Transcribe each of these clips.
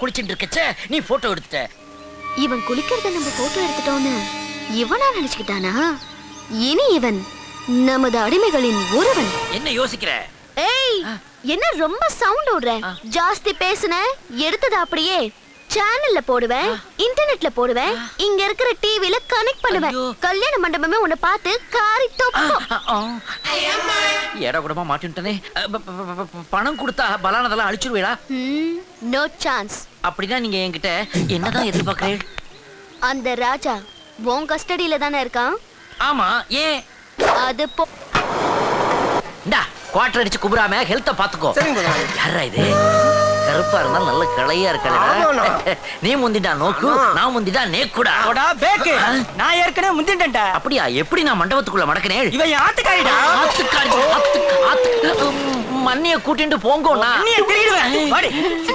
குளிச்சுட்டு இருக்கச்சே நீ போட்டோ எடுத்துட்ட. இவன் குளிக்கிறத நம்ம போட்டோ எடுத்துட்டோன்னு இவனா நினைச்சுக்கிட்டானா? இனி இவன் நமது அடிமைகளின் ஒருவன். என்ன யோசிக்கிற? ஏய், என்ன ரொம்ப சவுண்ட் விடுற? ஜாஸ்தி பேசுன எடுத்தது அப்படியே சேனல்ல போடுவேன், இன்டர்நெட்ல போடுவேன், இங்க இருக்கிற டிவில கனெக்ட் பண்ணுவேன். கல்யாண மண்டபமே உன்னை பார்த்து காரி தொப்பும். ஏடா கூடமா மாட்டின்ட்டனே. பணம் கொடுத்தா பலானதெல்லாம் அழிச்சிருவேடா. No chance. அப்படின்னா நீங்க என்கிட்ட என்னதான் எதிர்பார்க்கிறீர்கள்? அந்த ராஜா உன் கஸ்டடியில தானே இருக்கான்? ஆமா, ஏன்? அது இந்தா குவார்டர் அடிச்சு குபுராம ஹெல்த்த பாத்துக்கோ. யாரா இது? கருப்பா இருந்தாலும் நல்ல கிளையா இருக்கா. நீ முந்திட்டா நோக்கு, நான் முந்திட்டா நேக்குடா. பேக்கு நான் ஏற்கனவே முந்திட்டேன்டா. அப்படியா? எப்படி நான் மண்டபத்துக்குள்ள மடக்கினேன்? இவன் ஆத்துக்காரிடா. மண்ணிய கூட்டிட்டு போங்கோண்ணா.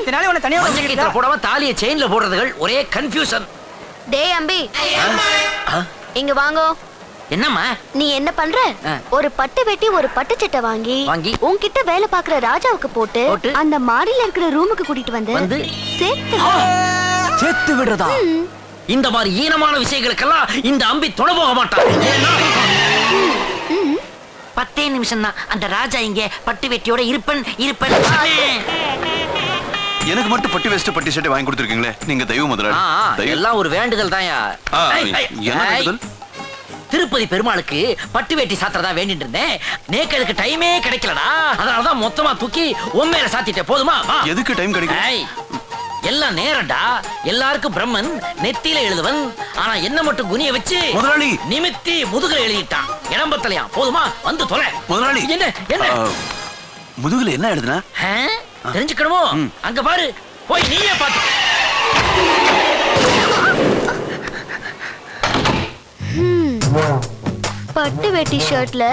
இதனால உன்னை தனியா மஞ்சள் போடாம தாலிய செயின்ல போடுறதுகள் ஒரே கன்ஃபியூஷன். டேய் அம்பி, இங்க வாங்கோ. என்னம்மா நீ என்ன பண்ற? ஒரு பட்டு வெட்டி ஒரு பட்டு சட்டை வாங்கி உன்கிட்ட வேலை பாக்குற ராஜாவுக்கு போட்டு அந்த மாடியில இருக்கிற ரூமுக்கு கூட்டிட்டு வந்து சேர்த்து விடுறதா? இந்த மாதிரி ஈனமான விஷயங்களுக்கெல்லாம் இந்த அம்பி துணை போக மாட்டான். 10 நிமிஷம் தான் அந்த ராஜா இங்க பட்டு வெட்டியோட இருப்பன். எனக்கு மட்டும் பட்டு வெஸ்ட் பட்டு சட்டை வாங்கி கொடுத்துருக்கீங்களே, நீங்க தெய்வம் முதலாளி. எல்லாம் ஒரு வேண்டுதல் தான்யா. திருப்பதி பெருமாளுக்கு பட்டு வேட்டி சாத்திரதா வேண்டிட்டு இருந்தேன். நேக்கு டைமே கிடைக்கலடா. அதனாலதான் மொத்தமா தூக்கி உண்மையில சாத்திட்டேன். போதுமா? எதுக்கு டைம் கிடைக்கல? எல்லாம் நேரண்டா. எல்லாருக்கும் பிரம்மன் நெத்தியில எழுதுவன். ஆனா என்ன மட்டும் குனிய வச்சு முதலாளி நிமித்தி முதுகுல எழுதிட்டான். இடம்பத்தலையா? போதுமா? வந்து தொலை. முதலாளி என்ன முதுகுல என்ன எழுதுனா? தெரிஞ்சுக்கணுமோ? அங்க பாரு, போய் நீயே பாத்து. பட்டு வெட்டி ஷர்ட்ல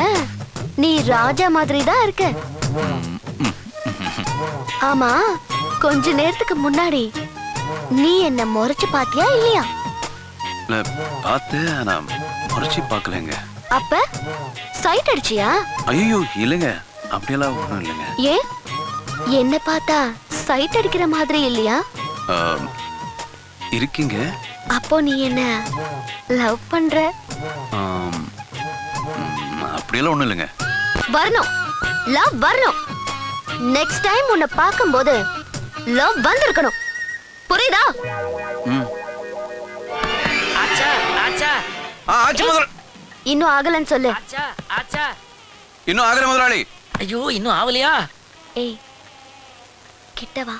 நீ ராஜா மாதிரி தான் இருக்க. ஆமா, கொஞ்ச நேரத்துக்கு முன்னாடி நீ என்ன முறைச்சு பாத்தியா இல்லையா? பாத்து, ஆனா முறைச்சு பாக்கலங்க. அப்ப சைட் அடிச்சியா? ஐயோ இல்லங்க, அப்படியெல்லாம் ஒண்ணும் இல்லங்க. ஏன் என்ன பார்த்தா சைட் அடிக்கிற மாதிரி இல்லையா? இருக்கீங்க. அப்போ நீ என்ன லவ் பண்ற? அப்படியெல்லாம் ஒண்ணும் இல்லங்க. வரணும், லவ் வரணும். நெக்ஸ்ட் டைம் உன்னை பார்க்கும்போது லவ் வந்திருக்கணும். புரியுதா? ஆச்சா ஆச்சா ஆச்சா முதலாளி. இன்னும் ஆகலன்னு சொல்லு. ஆச்சா ஆச்சா இன்னும் ஆகல முதலாளி. ஐயோ, இன்னும் ஆவலையா? ஏய், கிட்ட வா.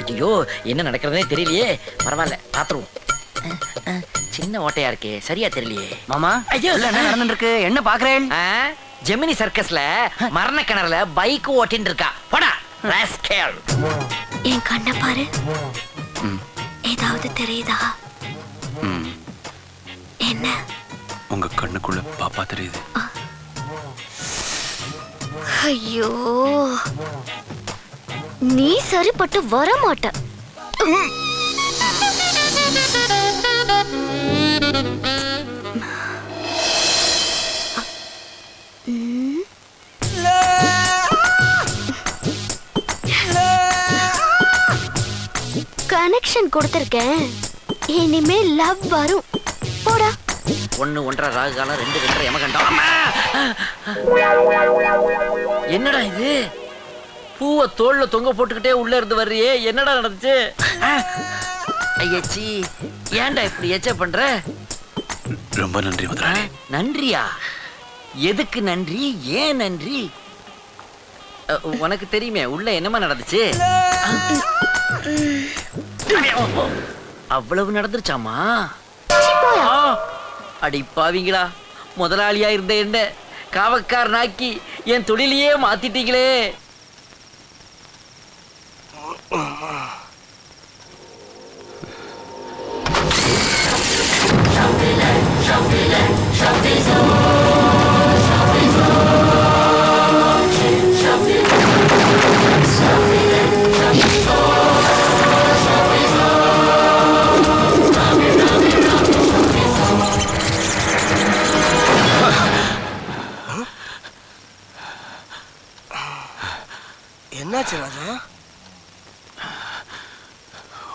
ஐயோ, என்ன நடக்கிறதே தெரியலையே. பரவாயில்ல, பாத்துருவோம். சின்ன ஓட்டையா இருக்கே, சரியா தெரியலையே. மாமா, ஐயோ, என்ன நடந்துட்டு இருக்கு? என்ன பாக்குறேன்? ஜெமினி சர்க்கஸ்ல மரண கிணறுல பைக் ஓட்டின்னு இருக்கா. போடா ராஸ்கல். என் கண்ணை பாரு. ஏதாவது தெரியுதா? என்ன? உங்க கண்ணுக்குள்ள பாப்பா தெரியுது. ஐயோ, நீ சரிப்பட்டு வர மாட்ட. கனெக்ஷன் கொடுத்திருக்கேன். இனிமே லவ் வரும். போடா. 1 1.5 ராகு காலம், 2 2.5 யமகண்டம். என்னடா இது? பூவை தோல்ல தொங்க போட்டுக்கிட்டே உள்ள இருந்து வர்றியே, என்னடா நடந்துச்சு? ஐயச்சி, ஏன்டா இப்படி எச்ச பண்ற? ரொம்ப நன்றி முதலாளி. நன்றியா? எதுக்கு நன்றி? ஏன் நன்றி? உனக்கு தெரியுமே உள்ள என்னமா நடந்துச்சு. அவ்வளவு நடந்துருச்சாமா? அடிப்பாவீங்களா, முதலாளியா இருந்த என்ன காவக்காரனாக்கி என் தொழிலையே மாத்திட்டீங்களே. என்னாச்சு ராஜா?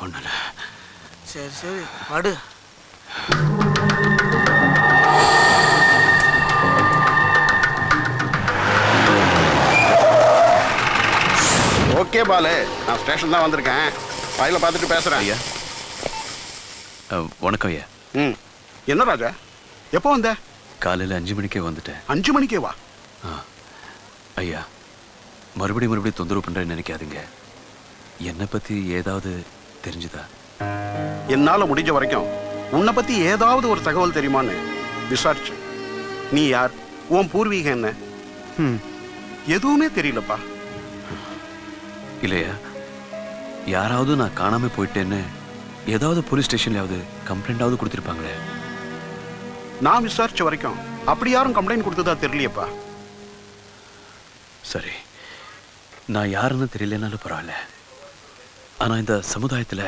ஒண்ணுல சரி சரி படு. ஓகே பாலு, நான் ஸ்டேஷன் தான் வந்திருக்கேன். ஃபைலை பார்த்துட்டு பேசுகிறேன். ஐயா வணக்கம் ஐயா. ம், என்ன ராஜா, எப்போ வந்த? காலையில் 5 மணிக்கே வந்துட்டேன். 5 மணிக்கே வா. ஐயா மறுபடியும் தொந்தரவு பண்ணுறேன்னு நினைக்காதீங்க. என்னை பற்றி ஏதாவது தெரிஞ்சுதா? என்னால் முடிஞ்ச வரைக்கும் உன்னை பற்றி ஏதாவது ஒரு தகவல் தெரியுமான்னு விசாரிச்சு. நீ யார், உன் பூர்வீகம் என்ன? எதுவுமே தெரியலப்பா. இல்லையா, யாராவது நான் காணாம போயிட்டேன்னு ஏதாவது போலீஸ் ஸ்டேஷன்லயாவது கம்ப்ளைண்டாவது கொடுத்துருப்பாங்களே. நான் விசாரிச்ச வரைக்கும் அப்படி யாரும் கம்ப்ளைண்ட் கொடுத்ததா தெரியலையப்பா. சரி, நான் யாருன்னு தெரியலனாலும் பரவாயில்ல. ஆனா இந்த சமுதாயத்துல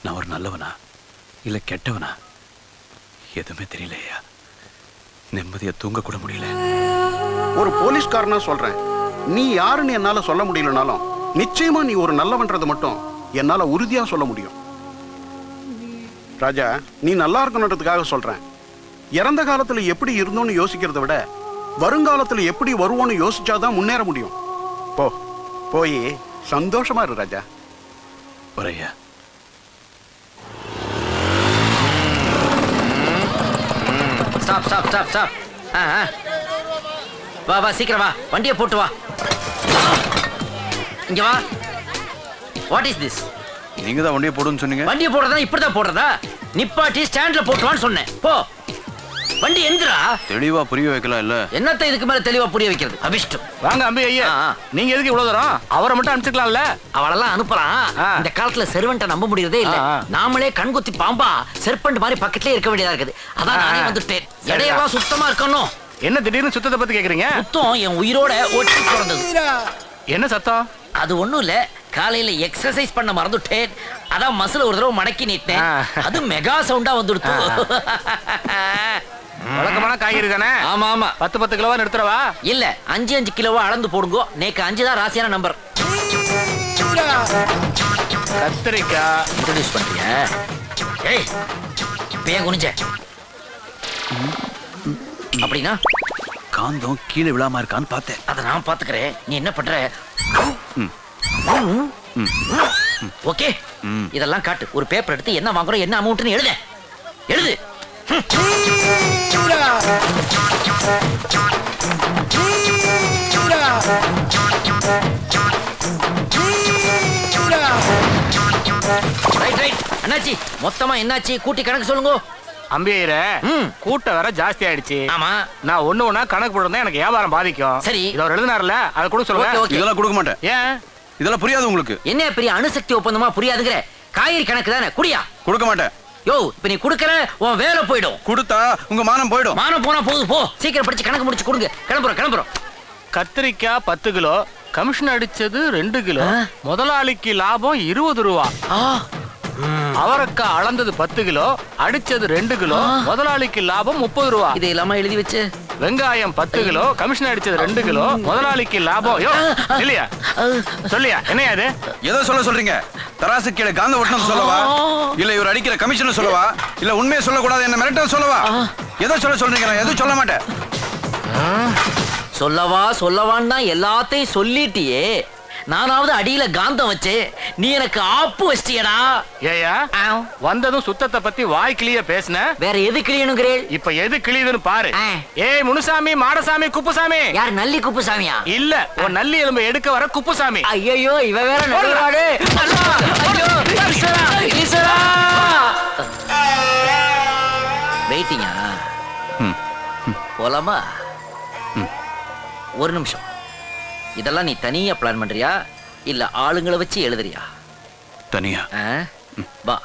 நான் ஒரு நல்லவனா இல்ல கெட்டவனா எதுவுமே தெரியலையா. நிம்மதியா தூங்க கூட முடியல. ஒரு போலீஸ்காரனா சொல்றேன், நீ யாருன்னு என்னால சொல்ல முடியலனாலும் நிச்சயமா நீ ஒரு நல்லவன்றது மட்டும் என்னால உறுதியா சொல்ல முடியும். ராஜா, நீ நல்லா இருக்கணுன்றதுக்காக சொல்றேன். இறந்த காலத்துல எப்படி இருந்தோன்னு யோசிக்கிறத விட வருங்காலத்துல எப்படி வருவோன்னு யோசிச்சாதான் முன்னேற முடியும். போ, போய் சந்தோஷமா இரு ராஜா. வரையா. Stop stop stop stop. வா வா, சீக்கிரம் வா, வண்டியை போட்டு வா. இங்க வா. What is this? நீங்க தான் வண்டியை போடுன்னு சொன்னீங்க. வண்டியை போடுறதா இப்படிதான் போடுறதா? நிப்பாட்டி ஸ்டாண்ட்ல போட்டுவான்னு சொன்னேன். போ, வண்டி எந்திரா. தெளிவா புரிய வைக்கலாம் இல்ல. என்னத்த இதுக்கு மேல தெளிவா புரிய வைக்கிறது? அபிஷ்டம். வாங்க அம்பி ஐயா, நீங்க எதுக்கு இவ்வளவு தூரம்? அவரை மட்டும் அனுப்பிச்சுக்கலாம்ல. அவளெல்லாம் அனுப்பலாம். இந்த காலத்துல செர்வெண்ட்டை நம்ப முடியறதே இல்ல. நாமளே கண்குத்தி பாம்பா செர்பெண்ட் மாதிரி பக்கத்துலயே இருக்க வேண்டியதா இருக்குது. அதான் நானே வந்துட்டேன். இடையெல்லாம் சுத்தமா இருக்கணும். என்ன திடீர்னு சுத்தத்தை பத்தி கேக்குறீங்க? சுத்தம் என் உயிரோட ஒட்டி பிறந்தது. என்ன சத்தம்? அது ஒண்ணும் இல்ல, காலையில எக்ஸசைஸ் பண்ண மறந்துட்டேன். அதான் மசில ஒரு தடவை மடக்கி நீட்டேன். அது மெகா சவுண்டா வந்துடுத்து. வழக்கமான காய்கறி தானே? ஆமா ஆமா. 10 கிலோவா நிறுத்துறவா? இல்ல, 5 கிலோவா அளந்து போடுங்க. நேக்கு 5 தான் ராசியான நம்பர். கத்திரிக்காய் இன்ட்ரோடியூஸ் பண்றியா? ஏய், பேன் குனிஞ்ச அப்படின்னா காந்தம் கீழே விழாம இருக்கான்னு பார்த்தேன். அதை நான் பாத்துக்கிறேன். நீ என்ன பண்ற? ஓகே, இதெல்லாம் காட்டு. ஒரு பேப்பர் எடுத்து என்ன வாங்குறோம், என்ன அமௌண்ட்னு எழுது. எழுது. Right right. என்னாச்சு மொத்தமா? என்னாச்சு கூட்டி கணக்கு சொல்லுங்க. அம்பியர கூட்டம் வேற ஜாஸ்தி ஆயிடுச்சு. ஆமா, நான் ஒண்ணு கணக்கு போடுறதா எனக்கு வியாபாரம் பாதிக்கும். சரி, இத ஒரு எழுதினார்ல, அதை கூட சொல்லுங்க. இதெல்லாம் கொடுக்க மாட்டேன். ஏன்? இதெல்லாம் புரியாது உங்களுக்கு. என்ன பெரிய அணுசக்தி ஒப்பந்தமா புரியாதுங்கிற? காய்கறி கணக்கு தானே, குடியா. கொடுக்க மாட்டேன். யோ, இப்ப நீ குடுக்கற உன் வேலை போயிடும். கொடுத்தா உங்க மானம் போயிடும். மானம் போனா போகுது. போ, சீக்கிரம் படிச்சு கணக்கு முடிச்சு கொடுங்க. கிளம்புறோம். கத்திரிக்காய் 10 கிலோ, கமிஷன் அடிச்சது 2 கிலோ, முதலாளிக்கு லாபம் 20 ரூபா. அவரைக்காய் அளந்தது 10 கிலோ, அடிச்சது 2 கிலோ, முதலாளிக்கு லாபம் 30 ரூபா. இது இல்லாம எழுதி வச்சு. வெங்காயம் 10 கிலோ, கமிஷன் அடிச்சது 2 கிலோ, முதலாளிக்கு லாபம். யோ, இல்லையா? சொல்லியா? என்னையா இது? ஏதோ சொல்றீங்க? தராசு கீழே காந்த ஒட்டணும் சொல்லவா? இல்ல இவர் அடிக்கிற கமிஷன் சொல்லவா? இல்ல உண்மையை சொல்லக்கூடாது என்ன மிரட்ட சொல்லவா? ஏதோ சொல்றீங்க? நான் எதுவும் சொல்ல மாட்டேன். சொல்லவான்னு தான் எல்லாத்தையும் சொல்லிட்டியே. நானாவது அடியில காந்தம் வச்சு நீ எனக்கு ஆப்பு வச்சிட்டியடா. ஏயா வந்ததும் சுத்தத்தை பத்தி வாய் கிளிய பேசுன. வேற எது கிளியணுங்கிறே? இப்ப எது கிளியுதுன்னு பாரு. ஏய் முனுசாமி, மாடசாமி, குப்புசாமி. யார்? நல்லி குப்புசாமியா? இல்ல, உன் நல்லி எலும்பை எடுக்க வர குப்புசாமி. ஐயோ, இவ வேற நடுவாடு. வெயிட்டிங்கா? போலாமா? ஒரு நிமிஷம். இதெல்லாம் நீ தனியா பிளான் பண்றியா இல்ல ஆளுங்களை வச்சு எழுதுறியா? தனியா. வா.